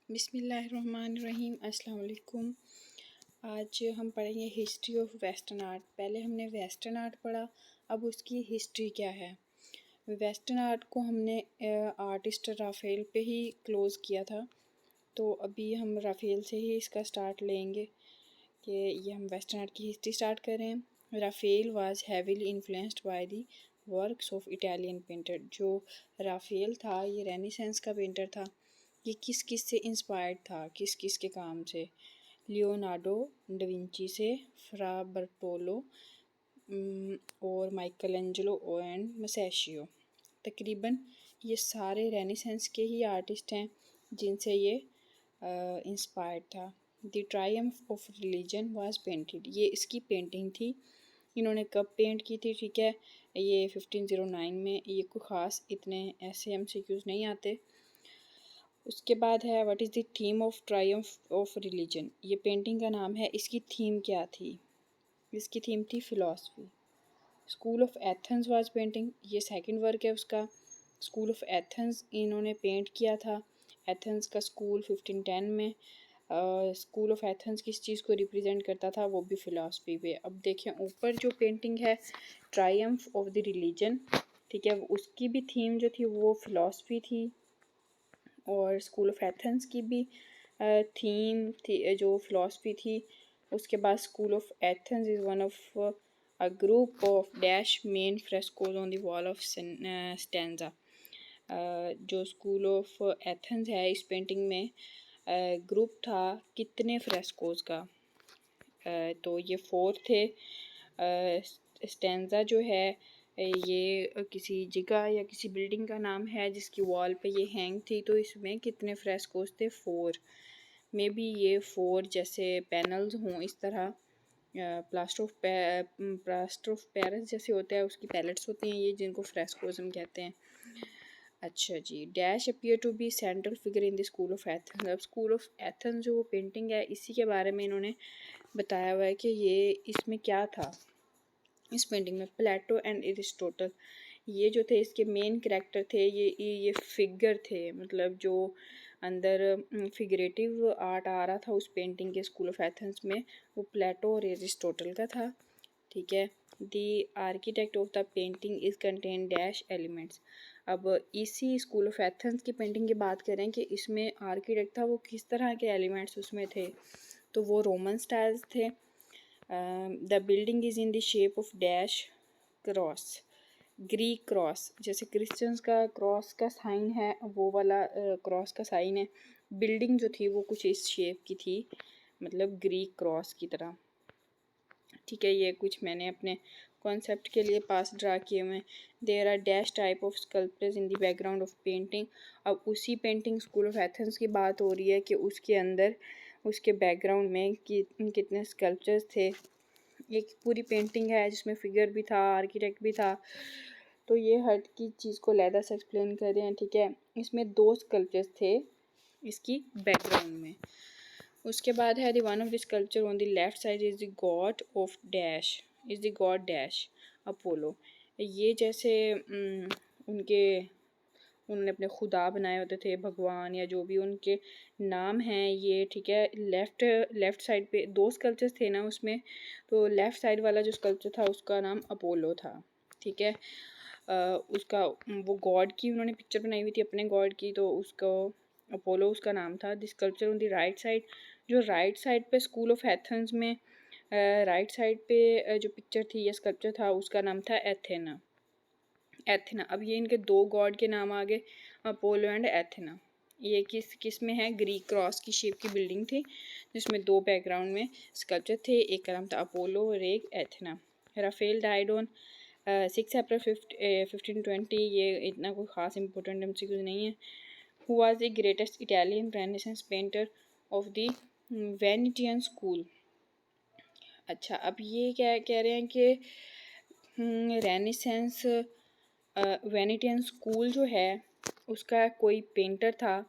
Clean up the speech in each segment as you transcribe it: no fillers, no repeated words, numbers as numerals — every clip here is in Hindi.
बिस्मिल्लाहिर्रहमानिर्रहीम। अस्सलाम वालेकुम। आज हम पढ़ेंगे हिस्ट्री ऑफ वेस्टर्न आर्ट। पहले हमने वेस्टर्न आर्ट पढ़ा, अब उसकी हिस्ट्री क्या है। वेस्टर्न आर्ट को हमने आर्टिस्ट राफेल पे ही क्लोज़ किया था, तो अभी हम राफेल से ही इसका स्टार्ट लेंगे कि ये हम वेस्टर्न आर्ट की हिस्ट्री स्टार्ट कर रहे हैं। Raphael was heavily influenced by the works of Italian painter. जो राफेल था ये रेनेसेंस का पेंटर था। ये किस किस से इंस्पायर्ड था, किस किस के काम से? लियोनार्डो डविंची से, फ्रा बर्टोलो और माइकल एंजेलो एंड मसेशियो। तकरीबन ये सारे रेनेसेंस के ही आर्टिस्ट हैं जिनसे ये इंस्पायर्ड था। The Triumph of religion was painted, ये इसकी पेंटिंग थी। इन्होंने कब पेंट की थी? ठीक है, ये 1509 में। ये कोई ख़ास इतने ऐसे MCQs नहीं आते। उसके बाद है what is the theme of Triumph of religion. ये पेंटिंग का नाम है। इसकी थीम क्या थी? इसकी थीम थी philosophy. School of Athens was painting, ये सेकंड वर्क है उसका। स्कूल ऑफ एथेंस इन्होंने पेंट किया था। एथेंस का स्कूल 1510 में। स्कूल ऑफ एथेंस किस चीज़ को रिप्रेजेंट करता था? वो भी फ़िलासफ़ी पे। अब देखें ऊपर जो पेंटिंग है ट्रायम्फ ऑफ द रिलीजन, ठीक है, उसकी भी थीम जो थी वो फ़िलासफ़ी थी, और स्कूल ऑफ एथेंस की भी थीम थी जो फ़िलासफ़ी थी। उसके बाद school of Athens is one of a group of dash main frescoes on the wall of stanza. जो स्कूल ऑफ एथेंस है इस पेंटिंग में ग्रुप था कितने फ्रेस्कोज का? तो ये 4 थे। स्टेंजा जो है ये किसी जगह या किसी बिल्डिंग का नाम है जिसकी वॉल पे ये हैंग थी। तो इसमें कितने फ्रेस्कोस थे? 4। मे बी ये 4 जैसे पैनल्स हों इस तरह। प्लास्टर ऑफ पेरिस जैसे होता है, उसकी पैलेट्स होती हैं ये, जिनको फ्रेस्कोस हम कहते हैं। अच्छा जी। Dash appear to be central figure in the school of Athens. अब स्कूल ऑफ एथेंस जो पेंटिंग है इसी के बारे में इन्होंने बताया हुआ है कि ये इसमें क्या था। इस पेंटिंग में प्लेटो एंड एरिस्टोटल ये जो थे इसके मेन कैरेक्टर थे। ये फिगर थे, मतलब जो अंदर फिगरेटिव आर्ट आ रहा था उस पेंटिंग के स्कूल ऑफ एथेंस में, वो प्लेटो और एरिस्टोटल का था। ठीक है। The architect of the painting is contain dash elements. अब इसी स्कूल ऑफ एथेंस की पेंटिंग की बात करें कि इसमें आर्किटेक्ट था वो किस तरह के एलिमेंट्स उसमें थे, तो वो रोमन स्टाइल्स थे। The building is in the shape of dash cross, Greek cross, जैसे क्रिश्चियंस का क्रॉस का साइन है वो वाला क्रॉस का साइन है। बिल्डिंग जो थी वो कुछ इस शेप की थी, मतलब ग्रीक क्रॉस की तरह। ठीक है, ये कुछ मैंने अपने कॉन्सेप्ट के लिए पास ड्रा किए हुए। There are dash type of sculptures in the background of painting. अब उसी पेंटिंग स्कूल ऑफ एथेंस की बात हो रही है कि उसके अंदर उसके बैकग्राउंड में कितने स्कल्पचर्स थे। एक पूरी पेंटिंग है जिसमें फिगर भी था, आर्किटेक्ट भी था, तो ये हर की चीज़ को लहदा से एक्सप्लेन कर रहे हैं। ठीक है, इसमें 2 स्कल्पचर्स थे इसकी बैकग्राउंड में। उसके बाद है the one of the sculpture on the left side is the God of dash, is the God dash Apollo. ये जैसे उन्होंने अपने खुदा बनाए होते थे, भगवान या जो भी उनके नाम हैं ये। ठीक है, लेफ़्ट साइड पे 2 स्कल्पचर्स थे ना उसमें, तो लेफ़्ट साइड वाला जो स्कल्पचर था उसका नाम अपोलो था। ठीक है, उसका वो गॉड की उन्होंने पिक्चर बनाई हुई थी अपने गॉड की, तो उसको अपोलो उसका नाम था। The sculpture on the right side, जो राइट साइड पे स्कूल ऑफ एथेंस में राइट साइड पे जो पिक्चर थी या स्कल्पचर था उसका नाम था एथेना। अब ये इनके 2 गॉड के नाम आ गए, अपोलो एंड एथेना। ये किस में है? ग्रीक क्रॉस की शेप की बिल्डिंग थी जिसमें 2 बैकग्राउंड में स्कल्पचर थे, एक का नाम था अपोलो और एक एथेना। राफेल डाइड ऑन 6 अप्रैल 1520। ये इतना कोई ख़ास इंपॉर्टेंट MCQ नहीं है। Who was the greatest Italian renaissance painter of the Venetian school. अच्छा, अब ये क्या कह रहे हैं कि रेनेसेंस वेनेटियन स्कूल जो है उसका कोई पेंटर था,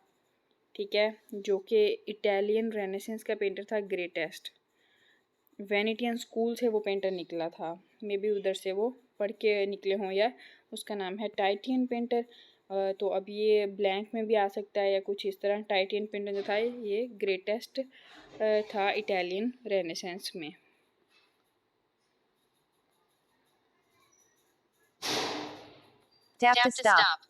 ठीक है, जो कि इटालियन रेनेसेंस का पेंटर था, ग्रेटेस्ट। वेनेटियन स्कूल से वो पेंटर निकला था, मे बी उधर से वो पढ़ के निकले हों, या उसका नाम है टाइटियन पेंटर। तो अब ये ब्लैंक में भी आ सकता है या कुछ इस तरह। टाइटियन पेंटिंग जो था ये ग्रेटेस्ट था इटालियन रेनेसेंस में। Tap to stop.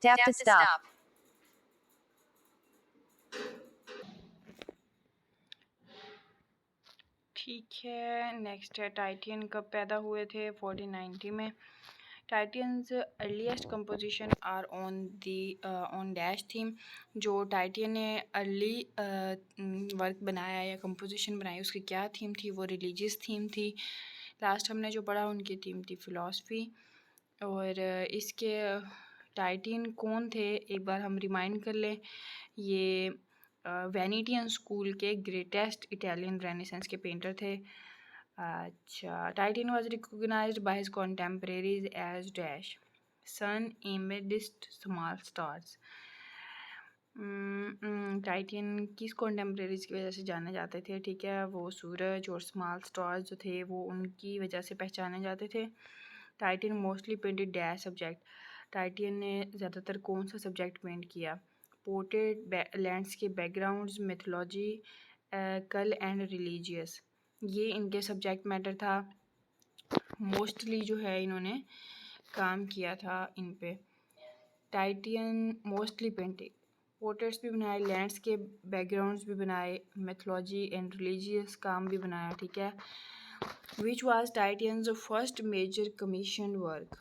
Tap to stop. ठीक है, नेक्स्ट है टाइटियन कब पैदा हुए थे? 1490 में। Titian's earliest composition are on the on dash theme. जो टाइटियन ने अर्ली वर्क बनाया या कंपोजिशन बनाई उसकी क्या थीम थी? वो रिलीजियस थीम थी। लास्ट हमने जो पढ़ा उनकी थीम थी फ़िलासफ़ी। और इसके टाइटियन कौन थे एक बार हम रिमाइंड कर लें। ये वेनेटियन स्कूल के ग्रेटेस्ट इटालियन रेनेसेंस के पेंटर थे। अच्छा, Titian was recognised by his contemporaries as dash sun amidst small stars. Titian किस कॉन्टेम्परेरीज की वजह से जाने जाते थे? ठीक है, वो सूरज और स्मॉल स्टार्स जो थे वो उनकी वजह से पहचाने जाते थे। टाइटियन मोस्टली पेंटेड डैश सब्जेक्ट। टाइटियन ने ज़्यादातर कौन सा सब्जेक्ट पेंट किया? पोर्ट्रेट, लैंडस्केप बैकग्राउंड्स, मिथोलॉजी, कल एंड रिलीजियस। ये इनके सब्जेक्ट मैटर था। मोस्टली जो है इन्होंने काम किया था इन पे। टाइटियन मोस्टली पेंटिंग पोर्ट्रेट्स भी बनाए, लैंडस्केप बैकग्राउंड्स भी बनाए, मिथोलॉजी एंड रिलीजियस काम भी बनाया। ठीक है। Which was Titian's first major commission work?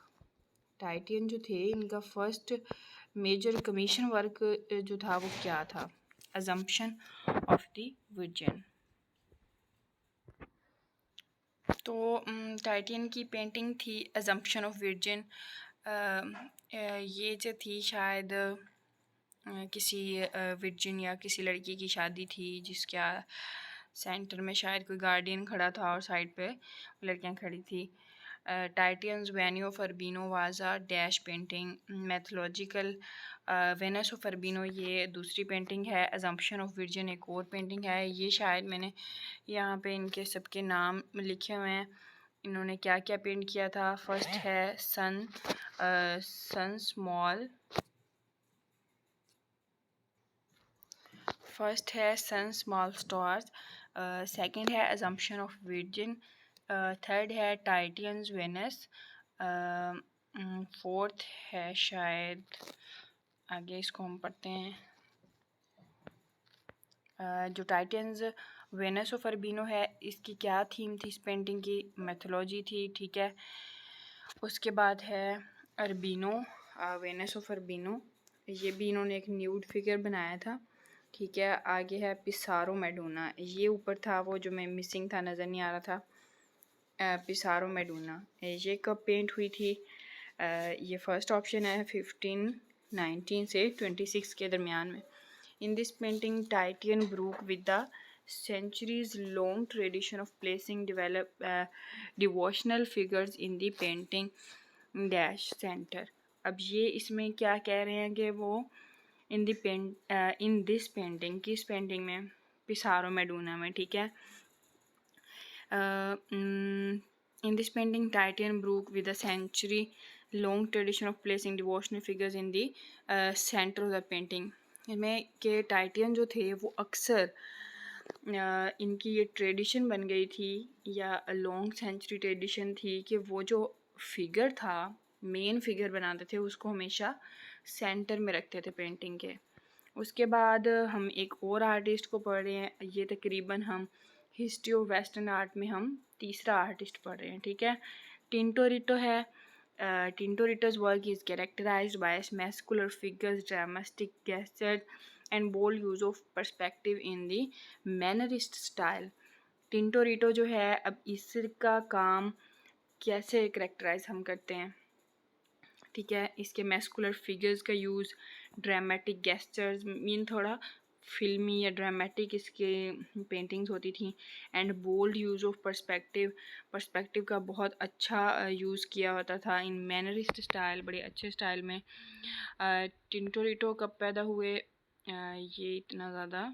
Titian जो थे इनका फर्स्ट मेजर कमीशन वर्क जो था वो क्या था? Assumption of the virgin. तो टाइटियन की पेंटिंग थी अजम्पशन ऑफ वर्जिन। ये जो थी शायद किसी वर्जिन या किसी लड़की की शादी थी जिसका सेंटर में शायद कोई गार्डियन खड़ा था और साइड पे लड़कियां खड़ी थी। Titian's Venus of Urbino was a dash painting mythological. Venus of Urbino ये दूसरी पेंटिंग है। अजम्पशन ऑफ वर्जिन एक और पेंटिंग है। ये शायद मैंने यहाँ पे इनके सबके नाम लिखे हुए हैं। इन्होंने क्या क्या पेंट किया था? फर्स्ट है सन स्मॉल। फर्स्ट है सन स्मॉल स्टार्स। सेकंड है अजम्पशन ऑफ वर्जिन। थर्ड है टाइटियंस वेनस। फोर्थ है शायद, आगे इसको हम पढ़ते हैं। जो टाइटियंस वेनस ऑफ अर्बिनो है इसकी क्या थीम थी? इस पेंटिंग की मैथोलॉजी थी। ठीक है। उसके बाद है अर्बिनो, वेनस ऑफ अर्बिनो। ये भी इन्होंने एक न्यूड फिगर बनाया था। ठीक है। आगे है पिसारो मेडोना। ये ऊपर था वो जो मैं मिसिंग था, नज़र नहीं आ रहा था। पिसारो मेडोना ये कब पेंट हुई थी? ये फर्स्ट ऑप्शन है 1519 से 26 के दरमियान में। In this painting Titian broke with the centuries long tradition of placing devotional figures in the painting dash center। अब ये इसमें क्या कह रहे हैं कि वो इन दिस पेंटिंग, किस पेंटिंग में? पिसारो मेडोना में। ठीक है। In this painting Titian broke with a century long tradition of placing devotional figures in the center of the painting। इसमें के टाइटियन जो थे वो अक्सर इनकी ये ट्रेडिशन बन गई थी या लॉन्ग सेंचुरी ट्रेडिशन थी कि वो जो फिगर था, मेन फिगर बनाते थे, उसको हमेशा सेंटर में रखते थे पेंटिंग के। उसके बाद हम एक और आर्टिस्ट को पढ़ रहे हैं। ये तकरीबन हम हिस्ट्री ऑफ वेस्टर्न आर्ट में हम तीसरा आर्टिस्ट पढ़ रहे हैं। ठीक है। टिंटोरिटो है। Tintorito's work is characterized by masculine figures, dramatic gestures, and bold use of perspective in the Mannerist style। टिंटोरिटो जो है, अब इसका काम कैसे करेक्टराइज हम करते हैं? ठीक है। इसके मैस्कुलर फिगर्स का यूज़, ड्रामेटिक गेस्चर्स, मीन थोड़ा फिल्मी या ड्रामेटिक इसके पेंटिंग्स होती थी। And bold use of perspective का बहुत अच्छा यूज़ किया होता था इन मैनरिस्ट स्टाइल, बड़े अच्छे स्टाइल में। टिंटोरिटो कब पैदा हुए? ये इतना ज़्यादा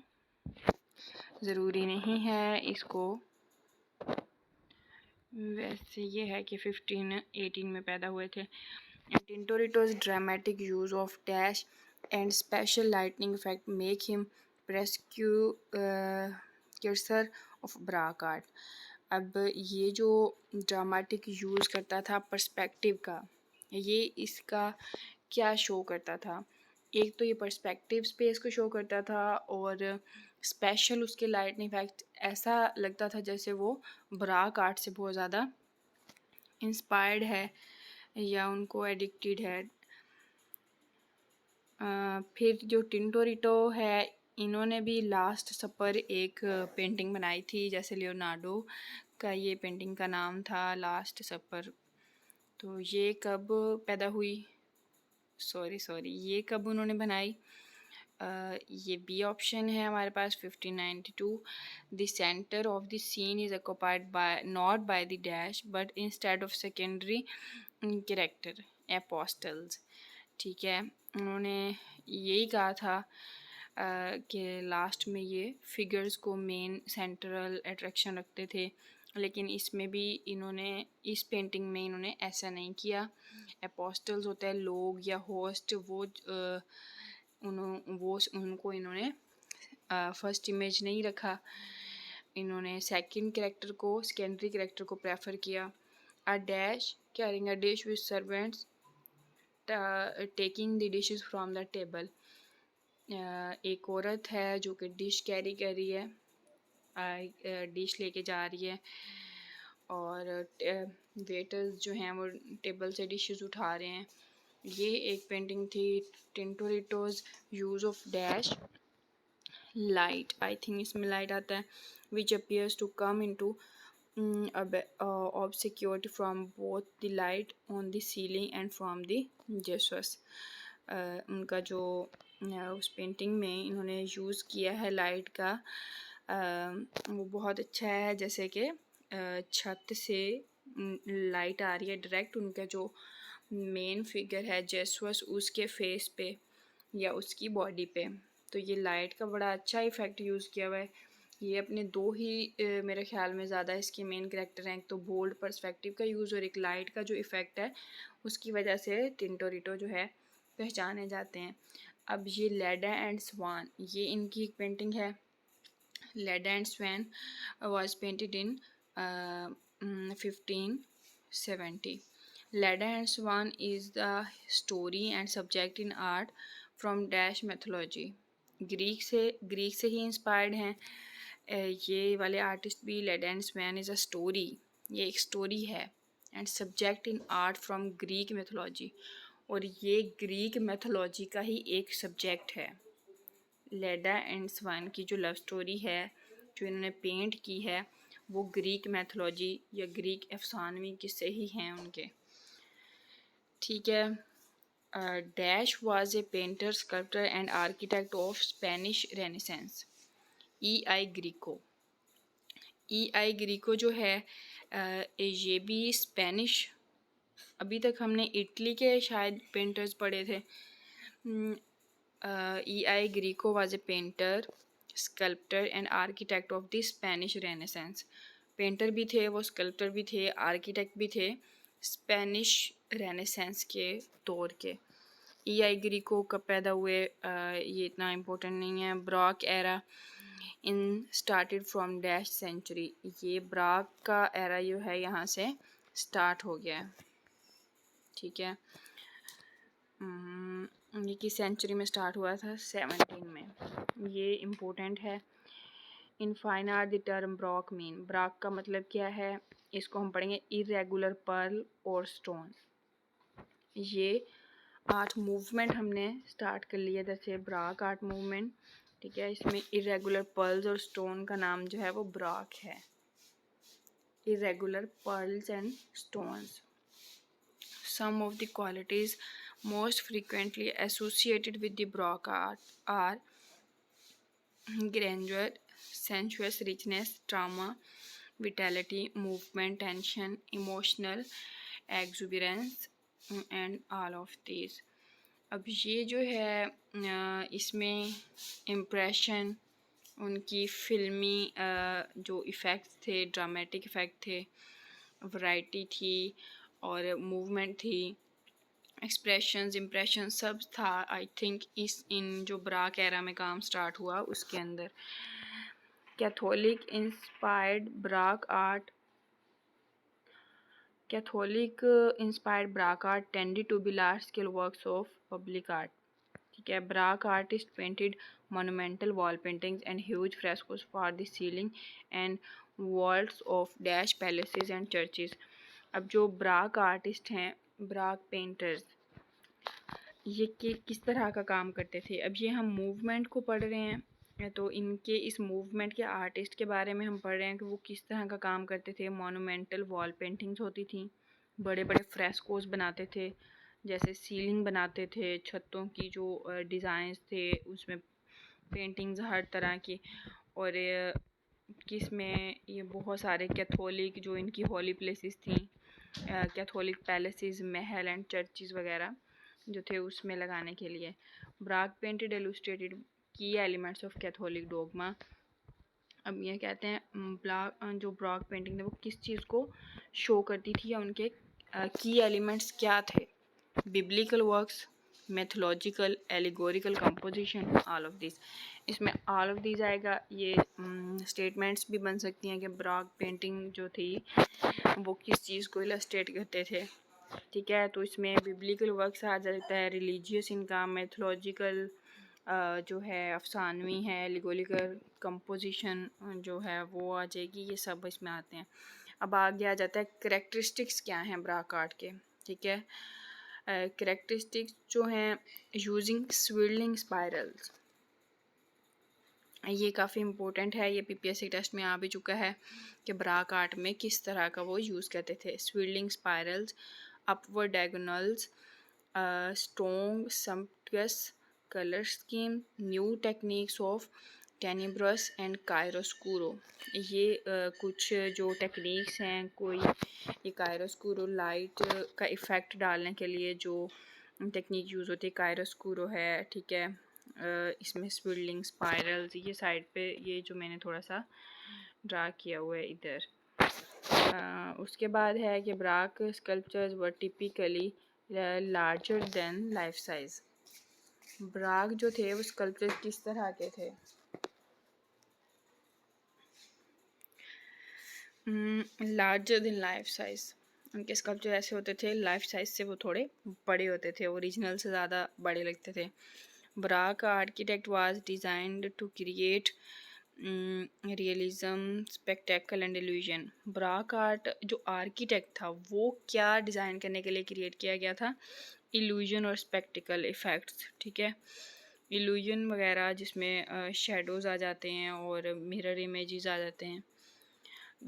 ज़रूरी नहीं है इसको, वैसे ये है कि 1518 में पैदा हुए थे। Tintorito's dramatic use of dash and special lightning effect make him precursor of Braque art। अब ये जो ड्रामेटिक यूज़ करता था पर्सपेक्टिव का, ये इसका क्या शो करता था? एक तो ये पर्सपेक्टिव स्पेस को शो करता था, और स्पेशल उसके लाइटनिंग इफेक्ट ऐसा लगता था जैसे वो ब्राक आर्ट से बहुत ज़्यादा इंस्पायर्ड है या उनको एडिक्टेड है। फिर जो टिंटोरिटो है, इन्होंने भी लास्ट सपर एक पेंटिंग बनाई थी, जैसे लियोनार्डो का ये पेंटिंग का नाम था लास्ट सपर। तो ये कब पैदा हुई, सॉरी ये कब उन्होंने बनाई? ये बी ऑप्शन है हमारे पास 1592। The centre of the scene is occupied by not by the dash but instead of secondary character apostles. ठीक है, उन्होंने यही कहा था कि लास्ट में ये फिगर्स को मेन सेंट्रल अट्रैक्शन रखते थे, लेकिन इसमें भी इन्होंने इस पेंटिंग में इन्होंने ऐसा नहीं किया। एपोस्टल्स होते हैं लोग या होस्ट, वो उनको इन्होंने फर्स्ट इमेज नहीं रखा, इन्होंने सेकंड कैरेक्टर को, सेकेंडरी कैरेक्टर को प्रेफर किया। A dash carrying a dish with servants taking the dishes from the table. एक औरत है जो कि डिश कैरी कर रही है, डिश लेके जा रही है, और वेटर्स जो हैं वो टेबल से डिशेस उठा रहे हैं। ये एक पेंटिंग थी। Tintoretto's use of dash light, I think इसमें लाइट आता है, which appears to come into obscured from both the light on the ceiling and from the Jesus। उनका जो उस पेंटिंग में इन्होंने यूज़ किया है लाइट का, वो बहुत अच्छा है। जैसे कि छत से लाइट आ रही है डायरेक्ट उनका जो मेन फिगर है जेसवस, उसके फेस पे या उसकी बॉडी पे, तो ये लाइट का बड़ा अच्छा इफ़ेक्ट यूज़ किया हुआ है। ये अपने दो ही मेरे ख्याल में ज़्यादा इसके मेन कैरेक्टर हैं, एक तो बोल्ड पर्सपेक्टिव का यूज़ और एक लाइट का जो इफ़ेक्ट है, उसकी वजह से टिंटोरिटो जो है पहचाने जाते हैं। अब ये लेडा एंड स्वान, ये इनकी एक पेंटिंग है। Leda and swan was painted in 1570। Leda and swan is the story and subject in art from dash mythology. Greek से ही इंस्पायर्ड हैं ये वाले आर्टिस्ट भी। Leda and swan is a story, ये एक स्टोरी है, and subject in art from Greek mythology, और ये ग्रीक मैथोलॉजी का ही एक सब्जेक्ट है। लेडा एंड स्वान की जो लव स्टोरी है जो इन्होंने पेंट की है, वो ग्रीक मैथोलॉजी या ग्रीक अफसानवी किस्से ही हैं उनके। ठीक है। Dash was a painter, sculptor and architect of Spanish Renaissance. El. Greco, El. Greco जो है ये भी स्पेनिश, अभी तक हमने इटली के शायद पेंटर्स पढ़े थे। El. Greco was a painter, sculptor and architect of the Spanish Renaissance. Painter भी थे वो, स्कल्पटर भी थे, आर्किटेक्ट भी थे स्पेनिश रेनेसेंस के दौर के। ई.आई. ग्रीको कब पैदा हुए ये इतना इम्पोर्टेंट नहीं है। Baroque era in started from dash century, ये ब्राक का एरा जो है यहाँ से स्टार्ट हो गया है। ठीक है, ये किस सेंचुरी में स्टार्ट हुआ था? 17 में, ये इम्पोर्टेंट है। In fine art the term Barack mean, Barack का मतलब क्या है, इसको हम पढ़ेंगे इरेगुलर पर्ल और स्टोन। ये आर्ट मूवमेंट हमने स्टार्ट कर लिया जैसे ब्राक आर्ट मूवमेंट। ठीक है, इसमें इरेगुलर पर्ल्स और स्टोन का नाम जो है वो ब्राक है। Irregular pearls and stones. Some of the qualities most frequently associated with the Baroque art are grandeur, sensuous richness, drama, vitality, movement, tension, emotional exuberance, and all of these। अब ये जो है इसमें इम्प्रेशन, उनकी फ़िल्मी जो इफ़ेक्ट्स थे, ड्रामेटिक इफ़ेक्ट थे, वैरायटी थी और मूवमेंट थी, एक्सप्रेशंस, इम्प्रेशन सब था। आई थिंक इन जो ब्राक एरा में काम स्टार्ट हुआ उसके अंदर। Catholic inspired Barack art Catholic inspired Braque art tended to be large scale works of public art. ठीक है, Braque artists painted monumental wall paintings and huge frescoes for the ceiling and walls of dash palaces and churches. अब जो Braque artist हैं, Braque painters, ये किस तरह का काम करते थे। अब ये हम मूवमेंट को पढ़ रहे हैं, तो इनके इस मूवमेंट के आर्टिस्ट के बारे में हम पढ़ रहे हैं कि वो किस तरह का काम करते थे। मोनूमेंटल वॉल पेंटिंग्स होती थी, बड़े बड़े फ्रेस्कोस बनाते थे, जैसे सीलिंग बनाते थे, छतों की जो डिज़ाइंस थे उसमें पेंटिंग्स हर तरह की। और किस में ये बहुत सारे कैथोलिक जो इनकी हॉली प्लेसेस थी, Catholic palaces, Mahal and churches वगैरह जो थे उसमें लगाने के लिए। ब्राक पेंटेड इलस्ट्रेटेड की एलिमेंट्स ऑफ कैथोलिक डोगमा। अब ये कहते हैं जो ब्राक पेंटिंग थी वो किस चीज़ को शो करती थी या उनके की एलिमेंट्स क्या थे। Biblical works, mythological, allegorical composition, all of this. इसमें ऑल ऑफ दिस आएगा। ये स्टेटमेंट्स भी बन सकती हैं कि ब्राक पेंटिंग जो थी वो किस चीज़ को इलस्ट्रेट करते थे। ठीक है, तो इसमें बिब्लिकल वर्क्स आ जाता है, रिलीजियस इनका, मैथोलॉजिकल जो है अफसानवी है, एलिगोरिकल कंपोजिशन जो है वो आ जाएगी। ये सब इसमें आते हैं। अब आगे आ जाता है करेक्टरिस्टिक्स क्या हैं ब्राक आर्ट के। ठीक है, करेक्टरिस्टिक्स जो हैं, यूजिंग स्विर्लिंग स्पाइरल्स, ये काफ़ी इम्पोर्टेंट है। ये पीपीएससी टेस्ट में आ भी चुका है कि ब्राक आर्ट में किस तरह का वो यूज़ करते थे। Swirling spirals, upward diagonals, strong sumptuous colour scheme, new techniques of tenebrous and chiaroscuro. ये कुछ जो टेक्निक्स हैं, कोई ये कायरोस्कूरो लाइट का इफ़ेक्ट डालने के लिए जो टेक्निक यूज़ होती है, कायरोस्कूरो है। ठीक है, इसमें स्विर्लिंग स्पाइरल्स, ये साइड पे ये जो मैंने थोड़ा सा ड्रा किया हुआ है इधर। उसके बाद है कि Baroque sculptures were typically larger than life size. Baroque जो थे वो स्कल्पचर किस तरह के थे, लार्जर देन लाइफ साइज। उनके स्कल्पचर ऐसे होते थे, लाइफ साइज से वो थोड़े बड़े होते थे, ओरिजिनल से ज़्यादा बड़े लगते थे। Baroque architect was designed to create realism, spectacle and illusion. Baroque art जो आर्किटेक्ट था वो क्या डिज़ाइन करने के लिए क्रिएट किया गया था, इल्यूजन और स्पेक्टिकल इफ़ेक्ट्स। ठीक है, इल्यूजन वगैरह जिसमें शेडोज़ आ जाते हैं और मिरर इमेजेस आ जाते हैं।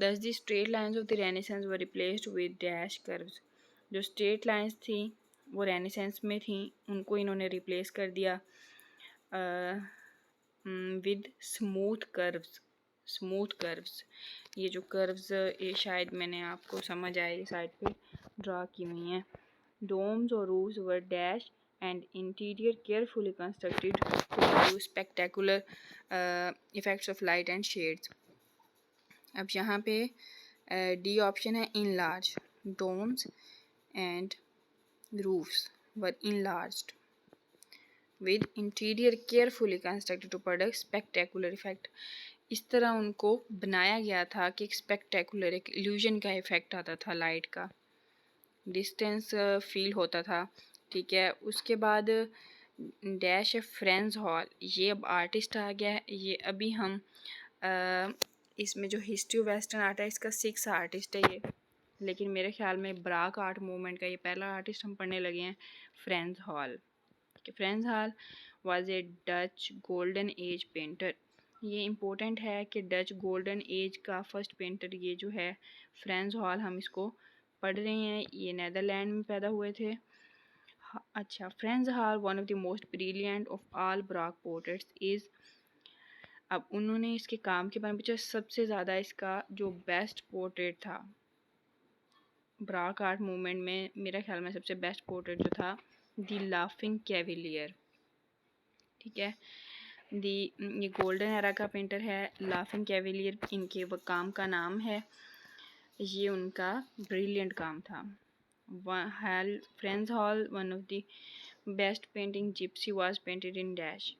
Thus the straight lines of the Renaissance were replaced with dash curves. जो स्ट्रेट लाइंस थी वो रेनेसेंस में थी, उनको इन्होंने रिप्लेस कर दिया with smooth curves. Smooth curves, ये जो कर्व्स ये शायद मैंने आपको समझ आए ये साइड पे ड्रा की हुई हैं। डोम्स और roofs were dash and interior carefully constructed to produce spectacular effects of light and shades. अब यहाँ पे डी ऑप्शन है enlarge, domes and roofs were enlarged with interior carefully constructed to product spectacular effect. इस तरह उनको बनाया गया था कि एक स्पेक्टेकुलर, एक इल्यूजन का इफेक्ट आता था, लाइट का, डिस्टेंस फील होता था। ठीक है, उसके बाद डैश फ्रेंड्स हॉल, ये अब आर्टिस्ट आ गया है। ये अभी हम इसमें जो हिस्ट्री ऑफ वेस्टर्न आर्ट है इसका 6 आर्टिस्ट है ये, लेकिन मेरे ख्याल में ब्राक आर्ट मूवमेंट का ये पहला आर्टिस्ट हम पढ़ने लगे हैं, friends hall. Friends hall was a Dutch golden age painter. ये इम्पोर्टेंट है कि डच गोल्डन एज का फर्स्ट पेंटर ये जो है फ्रेंड्स हॉल, हम इसको पढ़ रहे हैं। ये नीदरलैंड में पैदा हुए थे। अच्छा, friends hall one of the most brilliant of all Barack portraits is. अब उन्होंने इसके काम के बारे में पूछा, सबसे ज़्यादा इसका जो बेस्ट पोर्ट्रेट था ब्राक आर्ट मूवमेंट में, मेरा ख्याल में सबसे बेस्ट पोर्ट्रेट जो था द लाफिंग कैविलियर। ठीक है, ये गोल्डन एरा का पेंटर है। लाफिंग कैवेलियर इनके वो काम का नाम है, ये उनका ब्रिलियंट काम था। Friends hall one of the best painting Gypsy was painted in dash.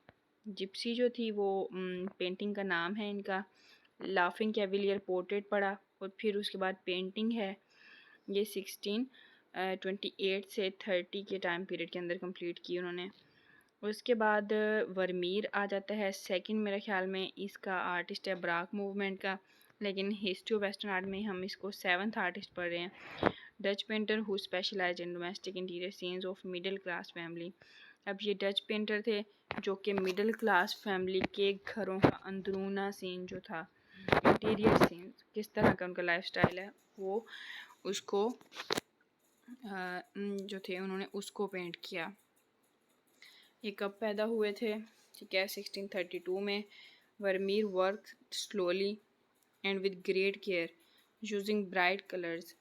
Gypsy जो थी वो पेंटिंग का नाम है इनका। लाफिंग कैवेलियर पोर्ट्रेट पढ़ा और फिर उसके बाद पेंटिंग है, ये 1628 से 30 के टाइम पीरियड के अंदर कंप्लीट की उन्होंने। उसके बाद वर्मीर आ जाता है सेकंड, मेरे ख्याल में इसका आर्टिस्ट है ब्राक मूवमेंट का, लेकिन हिस्ट्री ऑफ वेस्टर्न आर्ट में हम इसको 7th आर्टिस्ट पढ़ रहे हैं। Dutch painter who specialize in domestic interior scenes of middle class family. अब ये डच पेंटर थे जो कि मिडिल क्लास फैमिली के घरों का अंदरूना सीन जो था, इंटीरियर सीन किस तरह का उनका लाइफस्टाइल है, वो उसको जो थे उन्होंने उसको पेंट किया। ये कब पैदा हुए थे, ठीक है, 1632 में। Vermeer work slowly and with great care using bright colours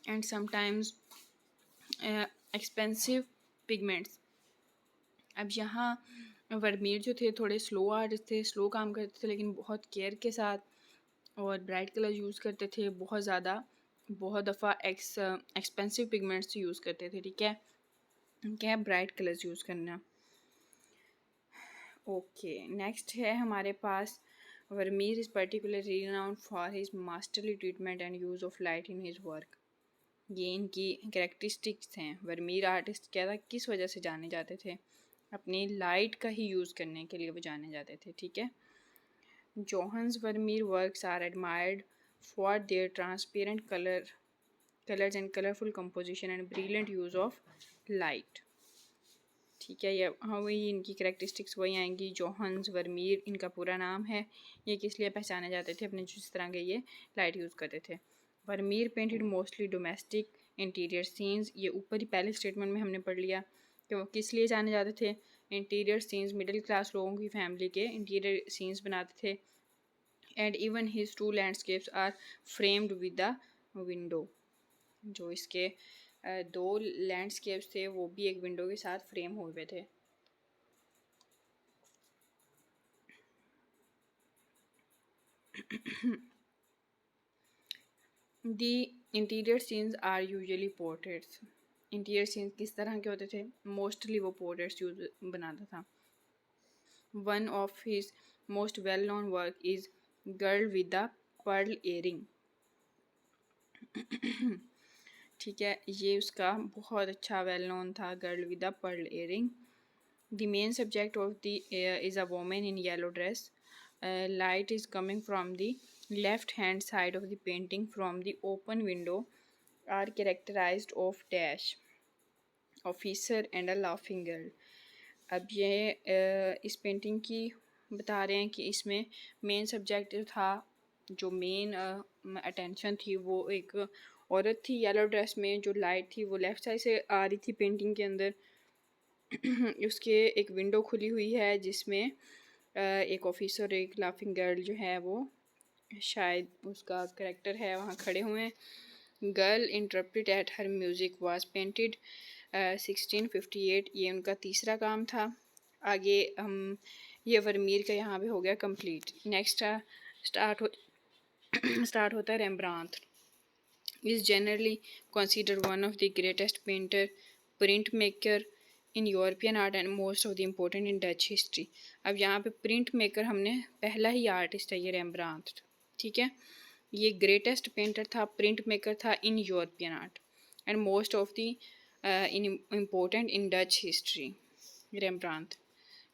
and sometimes expensive pigments. अब यहाँ वर्मीर जो थे थोड़े स्लो आर्टिस्ट थे, स्लो काम करते थे, लेकिन बहुत केयर के साथ और ब्राइट कलर यूज़ करते थे बहुत ज़्यादा। बहुत दफ़ा एक्सपेंसिव पिगमेंट्स यूज़ करते थे, ठीक है, क्या ब्राइट कलर्स यूज़ करना। ओके, नेक्स्ट है हमारे पास Vermeer is particularly renowned for his masterly treatment and use of light in his work. ये इनकी कैरेक्टरिस्टिक्स हैं। वर्मीर आर्टिस्ट क्या था, किस वजह से जाने जाते थे, अपनी लाइट का ही यूज़ करने के लिए वो जाने जाते थे, ठीक है। Johannes Vermeer works are admired for their transparent colours and colourful composition and brilliant use of light, ठीक है। ये हाँ, वही इनकी कैरेक्टरिस्टिक्स वही आएंगी। जोहान्स वर्मीर इनका पूरा नाम है। ये किस लिए पहचाने जाते थे, अपने जिस तरह के ये लाइट यूज़ करते थे। Vermeer painted mostly domestic interior scenes, ये ऊपर ही पहले स्टेटमेंट में हमने पढ़ लिया कि वो किस लिए जाने जाते थे, इंटीरियर सीन्स, मिडिल क्लास लोगों की फैमिली के इंटीरियर सीन्स बनाते थे। And even his 2 landscapes are framed with the window. जो इसके 2 लैंडस्केप्स थे वो भी एक विंडो के साथ फ्रेम हुए थे। The interior scenes are usually portraits. Interior scenes किस तरह के होते थे, मोस्टली वो पोर्ट्रेट्स यूज बनाता था। One of his most well known work is girl with the pearl earring, ठीक है, ये उसका बहुत अच्छा वेल नोन था, girl with the pearl earring. The main subject of the is a woman in yellow dress. Light is coming from the left hand side of the painting from the open window are characterized of dash officer and a laughing girl। अब ये इस पेंटिंग की बता रहे हैं कि इसमें मेन सब्जेक्ट था, जो मेन अटेंशन थी वो एक औरत थी येलो ड्रेस में, जो लाइट थी वो लेफ़्ट साइड से आ रही थी पेंटिंग के अंदर। उसके एक विंडो खुली हुई है जिसमें एक ऑफिसर, एक लाफिंग गर्ल जो है वो शायद उसका करेक्टर है, वहाँ खड़े हुए हैं। Girl interpret at her music was painted 1658, ये उनका तीसरा काम था। आगे हम ये वर्मीर का यहाँ पे हो गया कंप्लीट। नेक्स्ट स्टार्ट होता है Rembrandt. Is generally consider one of the greatest painter, print maker in European art and most of the important in Dutch history. अब यहाँ पे प्रिंट मेकर हमने पहला ही आर्टिस्ट है ये रेम्ब्रांथ, ठीक है। ये ग्रेटेस्ट पेंटर था, प्रिंट मेकर था in European art and most of the important in Dutch history. Rembrandt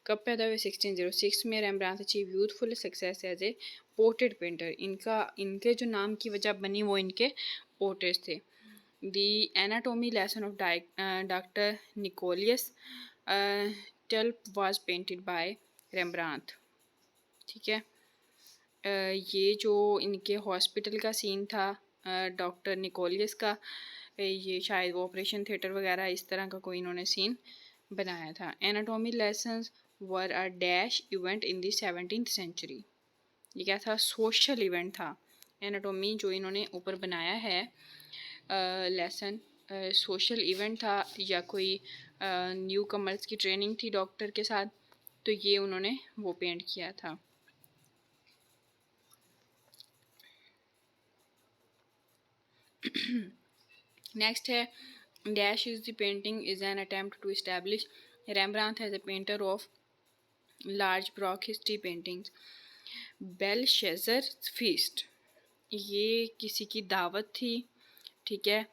कब पैदा हुए, 1606 में। Rembrandt achieve youthful success as a portrait painter. इनके जो नाम की वजह बनी वो इनके पोर्ट्रेट्स थे। The anatomy lesson of Dr. Nicolaus Tulp was painted by Rembrandt, ठीक है। ये जो इनके हॉस्पिटल का सीन था डॉक्टर निकोलियस का, ये शायद वो ऑपरेशन थिएटर वगैरह इस तरह का कोई इन्होंने सीन बनाया था। Anatomy lessons were a dash event in the 17th century. ये क्या था, सोशल इवेंट था। एनाटॉमी जो इन्होंने ऊपर बनाया है लेसन सोशल इवेंट था या कोई न्यू कमर्स की ट्रेनिंग थी डॉक्टर के साथ, तो ये उन्होंने वो पेंट किया था। नेक्स्ट है dash is the painting is an attempt to establish Rembrandt as a painter of large Baroque history paintings. Belshazzar feast, ये किसी की दावत थी, ठीक है।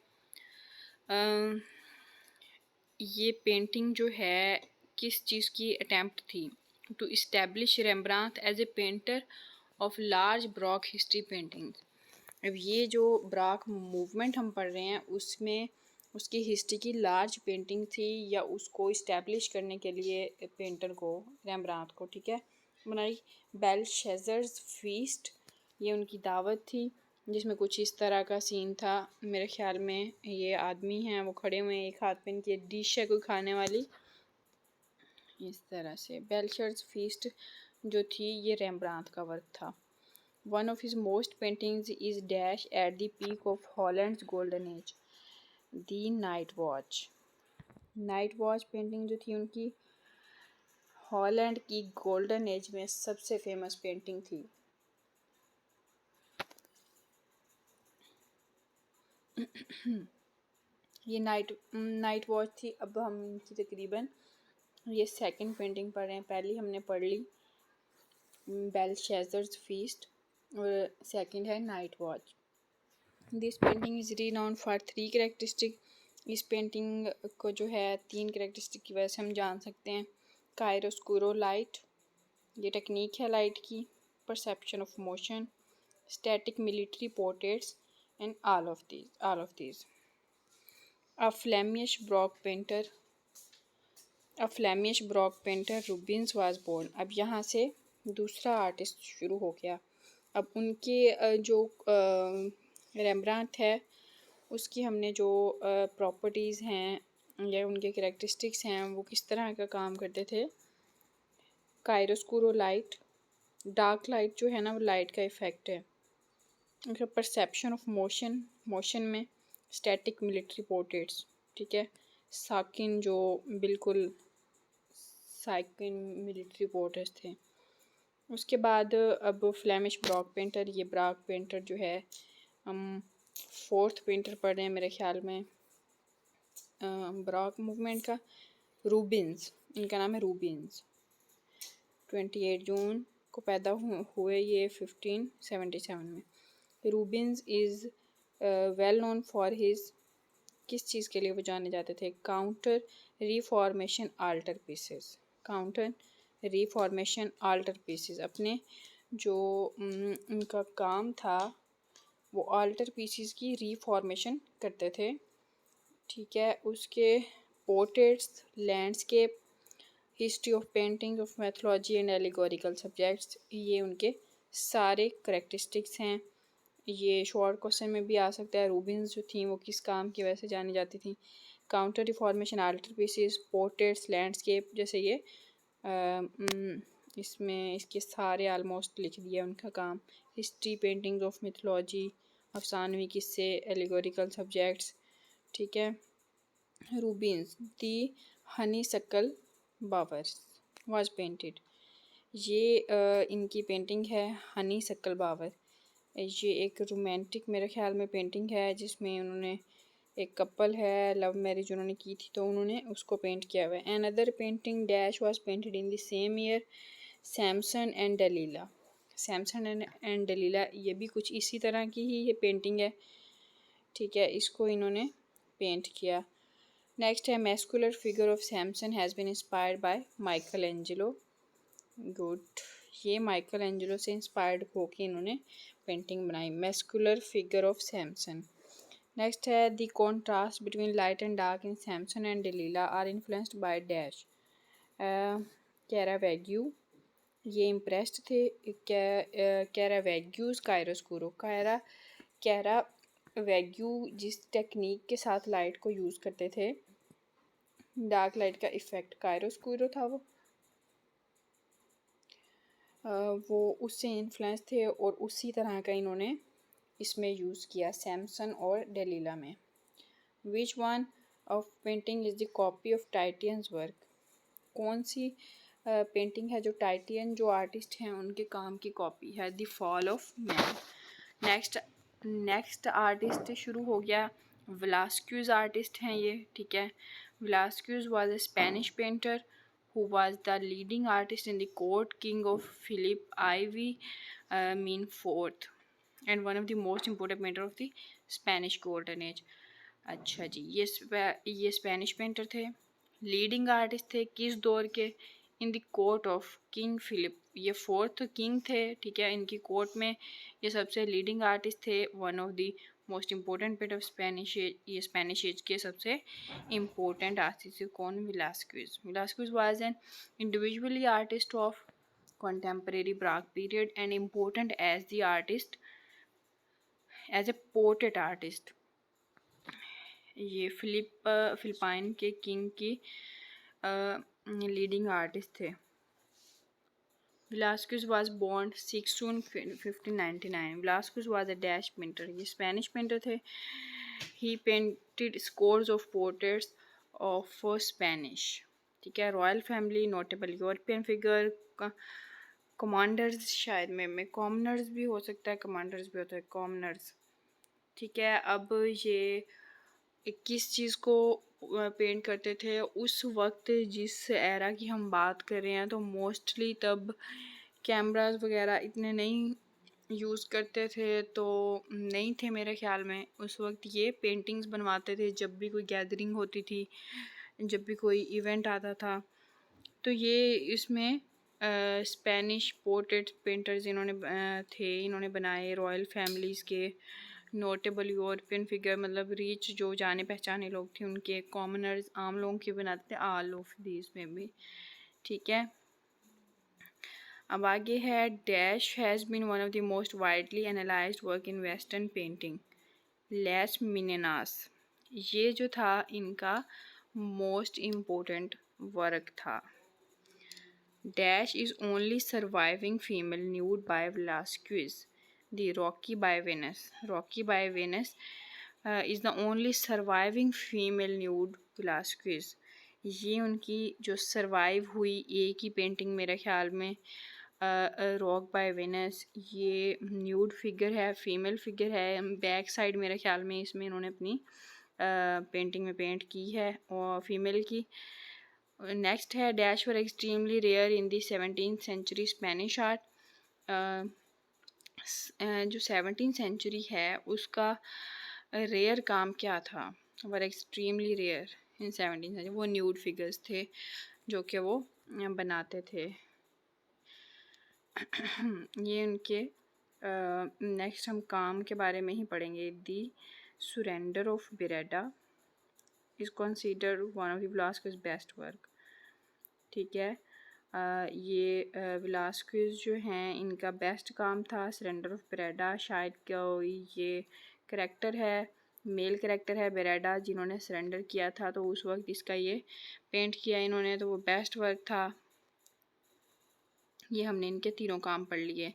ये पेंटिंग जो है किस चीज़ की अटेम्प्ट थी? To establish Rembrandt as a painter of large Baroque history paintings. अब ये जो ब्राक मूवमेंट हम पढ़ रहे हैं उसमें उसकी हिस्ट्री की लार्ज पेंटिंग थी, या उसको इस्टेब्लिश करने के लिए पेंटर को, रेम्ब्रांथ को, ठीक है, बनाई। बेलशेज़र्स फीस्ट, ये उनकी दावत थी, जिसमें कुछ इस तरह का सीन था। मेरे ख्याल में ये आदमी हैं, वो खड़े हुए हैं, एक हाथ में इनकी डिश है कोई खाने वाली, इस तरह से। बेलशेज़र्स फीस्ट जो थी ये रेम्ब्रांथ का वर्क था। One of his most paintings is dash at the peak of Holland's golden age, The Night Watch. Night watch painting जो थी उनकी हॉलैंड की गोल्डन एज में सबसे फेमस पेंटिंग थी। ये नाइट वॉच थी। अब हम इनकी तकरीबन ये सेकंड पेंटिंग पढ़ रहे हैं। पहली हमने पढ़ ली बेलशेज़र्स फीस्ट, और सेकंड है night watch. This painting is renowned for 3 characteristic. इस पेंटिंग को जो है 3 कैरेक्टरिस्टिक की वजह से हम जान सकते हैं। कायरोस्कुरो लाइट, ये टेक्निक है लाइट की, perception of motion, static military portraits, and all of these. A Flemish Baroque painter Rubens was born. अब यहाँ से दूसरा आर्टिस्ट शुरू हो गया। अब उनके जो रेम्ब्रांथ है उसकी हमने जो प्रॉपर्टीज़ हैं या उनके कैरेक्टरिस्टिक्स हैं वो किस तरह का काम करते थे। कायरोस्कुरो लाइट, डार्क लाइट जो है ना वो लाइट का इफ़ेक्ट है। उनका परसेप्शन ऑफ मोशन में स्टैटिक मिलिट्री पोर्ट्रेट्स, ठीक है। साकिन जो बिल्कुल साकिन मिलिट्री पोर्ट्रेट्स थे। उसके बाद अब फ्लेमिश ब्रॉक पेंटर, ये ब्रॉक पेंटर जो है हम 4th पेंटर पढ़ रहे हैं मेरे ख्याल में ब्रॉक मूवमेंट का। रूबिन्स, इनका नाम है रूबिन्स। 28 जून को पैदा हुए ये 1577 में। रूबिन्स is well known for his, किस चीज़ के लिए वो जाने जाते थे? Counter reformation alter pieces. Counter reformation alter pieces, अपने जो उनका काम था वो आल्टर पीसेस की रिफॉर्मेशन करते थे, ठीक है। उसके portraits, landscape, history of painting of mythology and allegorical subjects, ये उनके सारे करेक्टरिस्टिक्स हैं। ये शॉर्ट क्वेश्चन में भी आ सकता है। रूबिन्स जो थी वो किस काम की वजह से जानी जाती थी? Counter reformation, alter pieces, portraits, landscape, जैसे ये इसमें इसके सारे आलमोस्ट लिख दिया उनका काम। हिस्ट्री, पेंटिंग ऑफ मिथोलॉजी, अफसानवी किस्से, एलिगोरिकल सब्जेक्ट्स, ठीक है। रूबिन्स दी हनीसक्कल बावर्स वाज पेंटेड, ये इनकी पेंटिंग है हनीसक्कल बावर। ये एक रोमांटिक मेरे ख्याल में पेंटिंग है जिसमें उन्होंने एक कपल है लव मैरिज उन्होंने की थी तो उन्होंने उसको पेंट किया हुआ है। Another painting dash was painted in the same year, Samson and Delilah. Samson and Delilah, ये भी कुछ इसी तरह की ही ये पेंटिंग है, ठीक है। इसको इन्होंने पेंट किया। नेक्स्ट है muscular figure of Samson has been inspired by Michelangelo. Good, ये माइकल एंजेलो से इंस्पायर्ड होकर इन्होंने पेंटिंग बनाई, muscular figure of Samson. Next है the contrast between light and dark in Samson and Delilah are influenced by dash. Caravaggio, ये इम्प्रेस्ड थे कैरावेग्यूज कायरोस्कुरो। कैरावेग्यू जिस टेक्निक के साथ लाइट को यूज़ करते थे, डार्क लाइट का इफ़ेक्ट कायरोस्कुरो था वो उससे इन्फ्लुएंस थे और उसी तरह का इन्होंने इसमें यूज़ किया सैमसन और डलीला में। Which one of painting is the copy of Titian's work. कौन सी पेंटिंग है जो टाइटियन जो आर्टिस्ट हैं उनके काम की कॉपी है? The fall of man. Next artist शुरू हो गया। वेलास्क्यूज आर्टिस्ट हैं ये, ठीक है। Velazquez was a Spanish painter who was the leading artist in the court king of Philip IV mean fourth and one of the most important painter of the Spanish golden age। अच्छा जी, ये स्पेनिश पेंटर थे, लीडिंग आर्टिस्ट थे किस दौर के? In the court of King Philip, ये फोर्थ किंग थे, ठीक है। इनकी कोर्ट में ये सबसे लीडिंग आर्टिस्ट थे। One of the most important painter of Spanish age, ये स्पेनिश एज के सबसे इम्पोर्टेंट आर्टिस्ट थे। कौन? Velazquez was an individually artist of contemporary Prague period and important as the artist as a portrait artist। ये फिलिपाइन के किंग की लीडिंग आर्टिस्ट थे। Velazquez was born 6 June 1599। Velazquez was a dash painter, ये स्पेनिश पेंटर थे। He painted scores of portraits of Spanish, ठीक है। Royal family, notable European figure, commanders, शायद में कॉमनर्स भी हो सकता है, कमांडर्स भी होता है, कॉमनर्स, ठीक है। अब ये किस चीज़ को पेंट करते थे उस वक्त, जिस एरा की हम बात कर रहे हैं, तो मोस्टली तब कैमरास वगैरह इतने नहीं यूज़ करते थे, तो नहीं थे मेरे ख्याल में उस वक्त। ये पेंटिंग्स बनवाते थे जब भी कोई गैदरिंग होती थी, जब भी कोई इवेंट आता था। तो ये इसमें स्पेनिश पोर्ट्रेट पेंटर्स इन्होंने बनाए, रॉयल फैमिलीज़ के, नोटेबल यूरोपियन फिगर मतलब रिच जो जाने पहचाने लोग थे उनके, कॉमनर्स आम लोगों के बनाते थे, ऑल ऑफ दीज में भी, ठीक है। अब आगे है dash has been one of the most widely analysed work in Western painting. Las Meninas, ये जो था इनका मोस्ट इम्पोर्टेंट वर्क था। Dash is only surviving female nude by Velasquez. The Rocky by Venus. Rocky by Venus is the only surviving female nude Velasquez. ये उनकी जो सरवाइव हुई एक ही पेंटिंग मेरे ख्याल में, रॉक बाय वेनस, ये न्यूड फिगर है, फीमेल फिगर है, बैक साइड मेरे ख्याल में इसमें इन्होंने अपनी पेंटिंग में पेंट की है और फीमेल की। नेक्स्ट है dash were extremely rare in the 17th century Spanish art. जो 17th सेंचुरी है उसका रेयर काम क्या था? Were extremely rare in 17th century, वो न्यूड फिगर्स थे जो कि वो बनाते थे। ये उनके नेक्स्ट हम काम के बारे में ही पढ़ेंगे। The surrender of Breda is considered one of the Velazquez best work, ठीक है। ये वेलास्क्यूज जो हैं इनका बेस्ट काम था सरेंडर ऑफ बेरेडा। शायद ये करेक्टर है, मेल करेक्टर है बेरेडा जिन्होंने सरेंडर किया था, तो उस वक्त इसका ये पेंट किया इन्होंने, तो वो बेस्ट वर्क था। ये हमने इनके तीनों काम पढ़ लिए।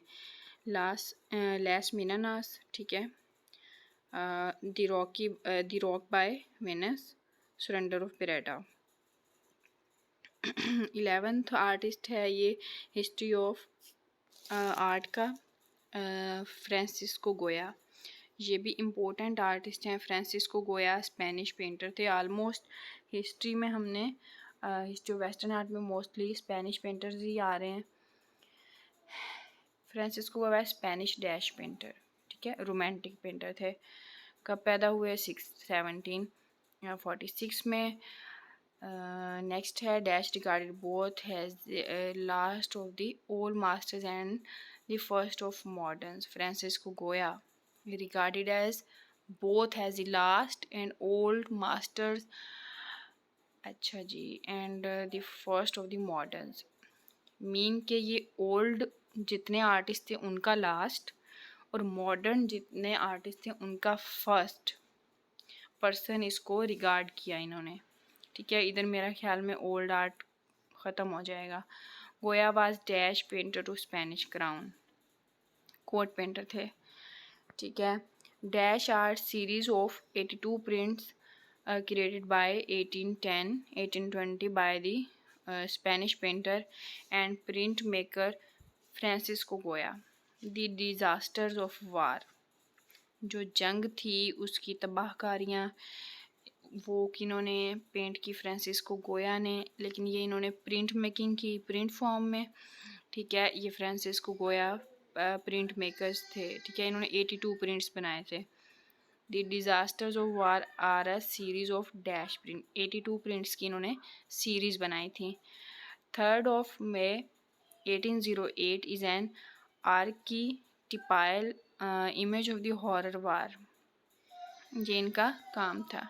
लेस मिनानास, ठीक है। The Rokeby Venus, surrender of Breda. 11th artist है ये हिस्ट्री ऑफ आर्ट का, फ्रांसिस्को गोया। ये भी इम्पोर्टेंट आर्टिस्ट हैं। फ्रांसिस्को गोया स्पेनिश पेंटर थे। ऑलमोस्ट हिस्ट्री में हमने हिस्ट्री ऑफ वेस्टर्न आर्ट में मोस्टली स्पेनिश पेंटर्स ही आ रहे हैं। Francisco Goya Spanish dash painter, ठीक है, रोमांटिक पेंटर थे। कब पैदा हुए? 1746 में। नेक्स्ट है dash regarded both as last of the old masters and the first of moderns. Francisco Goya regarded as both as the last and old masters, अच्छा जी, and the first of the moderns. Mean के ये ओल्ड जितने आर्टिस्ट थे उनका लास्ट और मॉडर्न जितने आर्टिस्ट थे उनका फर्स्ट पर्सन इसको रिगार्ड किया इन्होंने, ठीक है। इधर मेरा ख्याल में ओल्ड आर्ट ख़त्म हो जाएगा। Goya was dash painter to Spanish crown, court painter थे, ठीक है। Dash art series of 82 prints created by 1820 by the Spanish painter and printmaker Francisco Goya. The disasters of war, जो जंग थी उसकी तबाहकारियाँ वो किन्होंने पेंट की, फ्रांसिस्को गोया ने, लेकिन ये इन्होंने प्रिंट मेकिंग की प्रिंट फॉर्म में। ठीक है, ये फ्रांसिस्को गोया प्रिंट मेकर्स थे। ठीक है, इन्होंने 82 प्रिंट्स बनाए थे। The disasters of war are a series of dash print, 82 prints की इन्होंने सीरीज बनाई थी। 3rd of May 1808 is an archetypal image of the horror war, ये इनका काम था।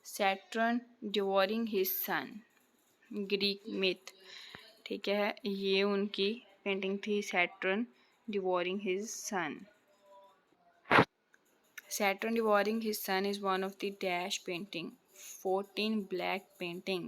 Saturn devouring his son, Greek myth. ठीक है, ये उनकी पेंटिंग थी, Saturn devouring his son. Saturn devouring his son is one of the dash painting. 14 black painting